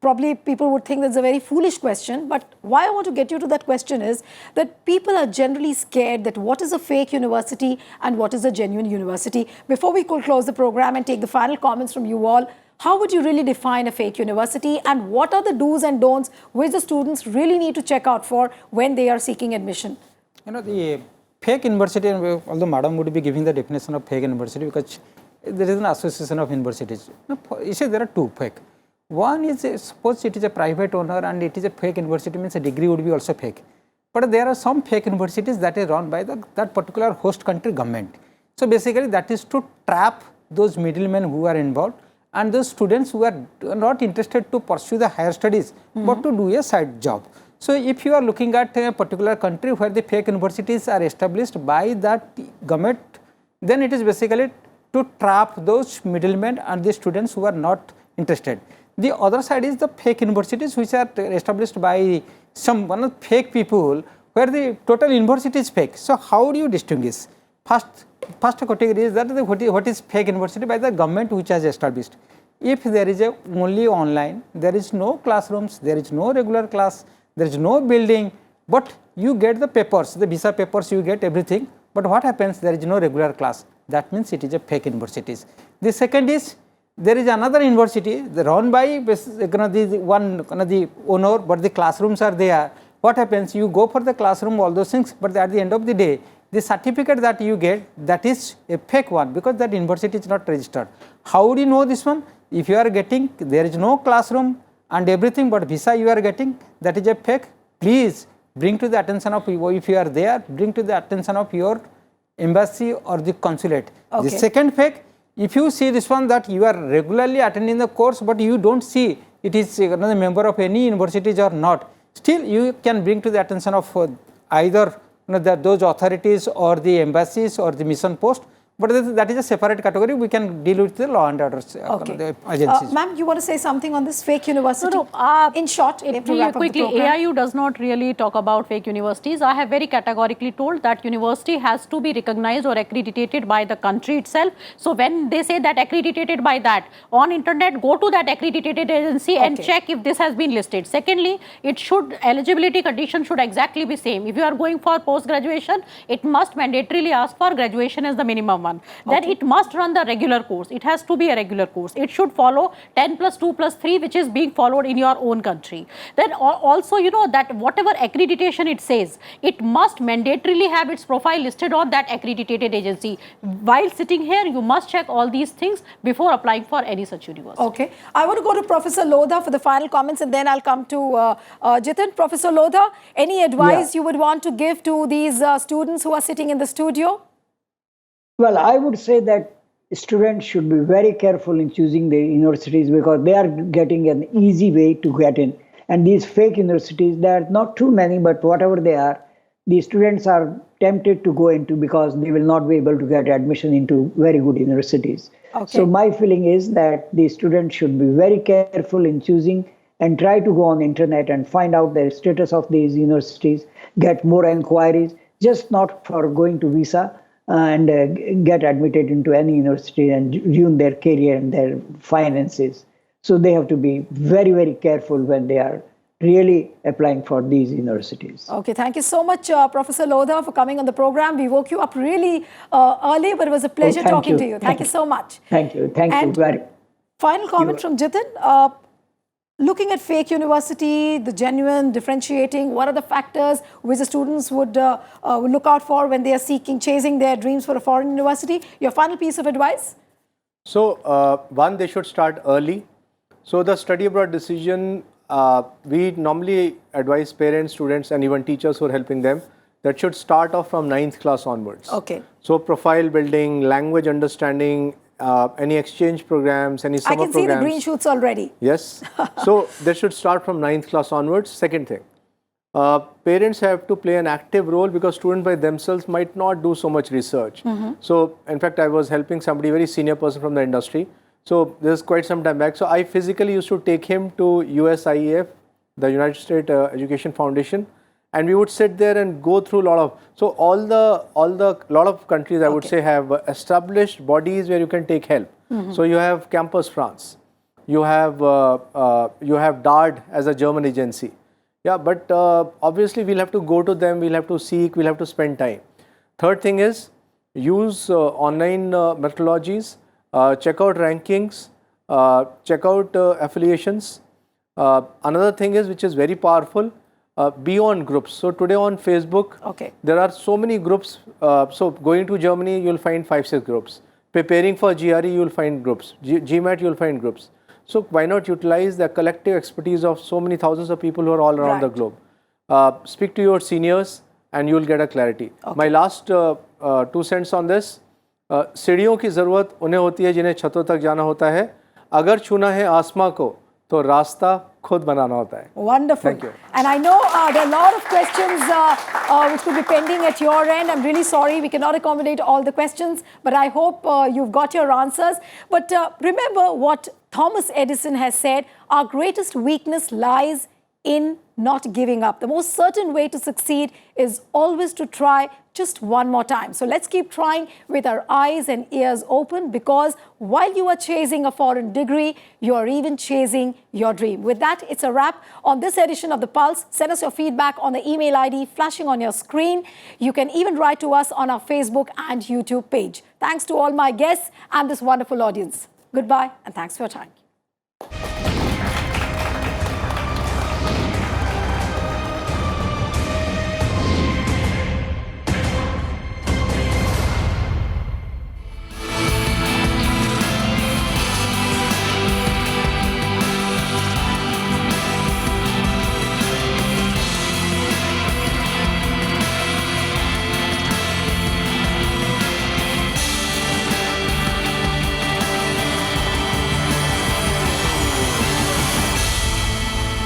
probably people would think that's a very foolish question, but why I want to get you to that question is that people are generally scared that what is a fake university and what is a genuine university. Before we could close the program and take the final comments from you all, how would you really define a fake university, and what are the do's and don'ts which the students really need to check out for when they are seeking admission? The fake university, although madam would be giving the definition of fake university because there is an association of universities. You say there are two fake. One is, suppose it is a private owner and it is a fake university, means a degree would be also fake. But there are some fake universities that is run by that particular host country government. So basically that is to trap those middlemen who are involved and those students who are not interested to pursue the higher studies, but to do a side job. So if you are looking at a particular country where the fake universities are established by that government, then it is basically to trap those middlemen and the students who are not interested. The other side is the fake universities which are established by some fake people where the total university is fake. So how do you distinguish? First category is that what is fake university by the government which has established. If there is only online, there is no classrooms, there is no regular class, there is no building, but you get the papers, the visa papers, you get everything. But what happens? There is no regular class. That means it is a fake university. The second is, there is another university run by the owner, but the classrooms are there. What happens? You go for the classroom, all those things, but at the end of the day, the certificate that you get, that is a fake one because that university is not registered. How do you know this one? If you are getting, there is no classroom and everything, but visa you are getting, that is a fake. Please bring to the attention of, if you are there, bring to the attention of your embassy or the consulate. Okay. The second fake, if you see this one that you are regularly attending the course, but you don't see it is another member of any universities or not, still you can bring to the attention of either those authorities or the embassies or the mission post. But that is a separate category. We can deal with the law and order agencies. Ma'am, you want to say something on this fake university? No. In short, quickly, AIU does not really talk about fake universities. I have very categorically told that university has to be recognized or accredited by the country itself. So when they say that accredited by that, on internet, go to that accredited agency and check if this has been listed. Secondly, eligibility condition should exactly be same. If you are going for post-graduation, it must mandatorily ask for graduation as the minimum one. Then it must run the regular course. It has to be a regular course. It should follow 10 plus 2 plus 3, which is being followed in your own country. Then also, that whatever accreditation it says, it must mandatorily have its profile listed on that accredited agency. While sitting here, you must check all these things before applying for any such university. Okay. I want to go to Professor Lodha for the final comments, and then I'll come to Jitin. Professor Lodha, any advice you would want to give to these students who are sitting in the studio? Well, I would say that students should be very careful in choosing the universities because they are getting an easy way to get in. And these fake universities, there are not too many, but whatever they are, the students are tempted to go into because they will not be able to get admission into very good universities. Okay. So my feeling is that the students should be very careful in choosing and try to go on the internet and find out the status of these universities, get more inquiries, just not for going to visa and get admitted into any university and ruin their career and their finances. So they have to be very, very careful when they are really applying for these universities. Okay, thank you so much, Professor Lodha, for coming on the program. We woke you up really early, but it was a pleasure talking to you. Thank you so much. Thank you. Thank you very much. Final comment from Jitin. Looking at fake university, the genuine, differentiating, what are the factors which the students would look out for when they are chasing their dreams for a foreign university? Your final piece of advice? So, one, they should start early. So, the study abroad decision, we normally advise parents, students and even teachers who are helping them that should start off from 9th class onwards. Okay. So, profile building, language understanding, any exchange programs, any summer programs. I can see the green shoots already. Yes. So, they should start from 9th class onwards. Second thing, parents have to play an active role because students by themselves might not do so much research. So, in fact, I was helping somebody, very senior person from the industry. So, this is quite some time back. So, I physically used to take him to USIEF, the United States Education Foundation, and we would sit there and go through a lot of, so lot of countries I would say have established bodies where you can take help. So, you have Campus France, you have DARD as a German agency. Yeah, but obviously we'll have to go to them, we'll have to seek, we'll have to spend time. Third thing is use online methodologies, check out rankings, check out affiliations. Another thing is, which is very powerful, be on groups. So today on Facebook, there are so many groups. So going to Germany, you'll find 5-6 groups. Preparing for GRE, you'll find groups. GMAT, you'll find groups. So why not utilize the collective expertise of so many thousands of people who are all around the globe. Speak to your seniors and you'll get a clarity. My last 2 cents on this. सीढ़ियों की ज़रूरत उन्हें होती है जिन्हें छतों तक जाना होता है. अगर छूना है आसमां को तो रास्ता खुद बनाना होता है. Wonderful. Thank you. And I know there are a lot of questions which could be pending at your end. I'm really sorry we cannot accommodate all the questions, but I hope you've got your answers. But remember what Thomas Edison has said, our greatest weakness lies in not giving up. The most certain way to succeed is always to try just one more time. So let's keep trying with our eyes and ears open, because while you are chasing a foreign degree, you are even chasing your dream. With that, it's a wrap on this edition of The Pulse. Send us your feedback on the email ID flashing on your screen. You can even write to us on our Facebook and YouTube page. Thanks to all my guests and this wonderful audience. Goodbye and thanks for your time.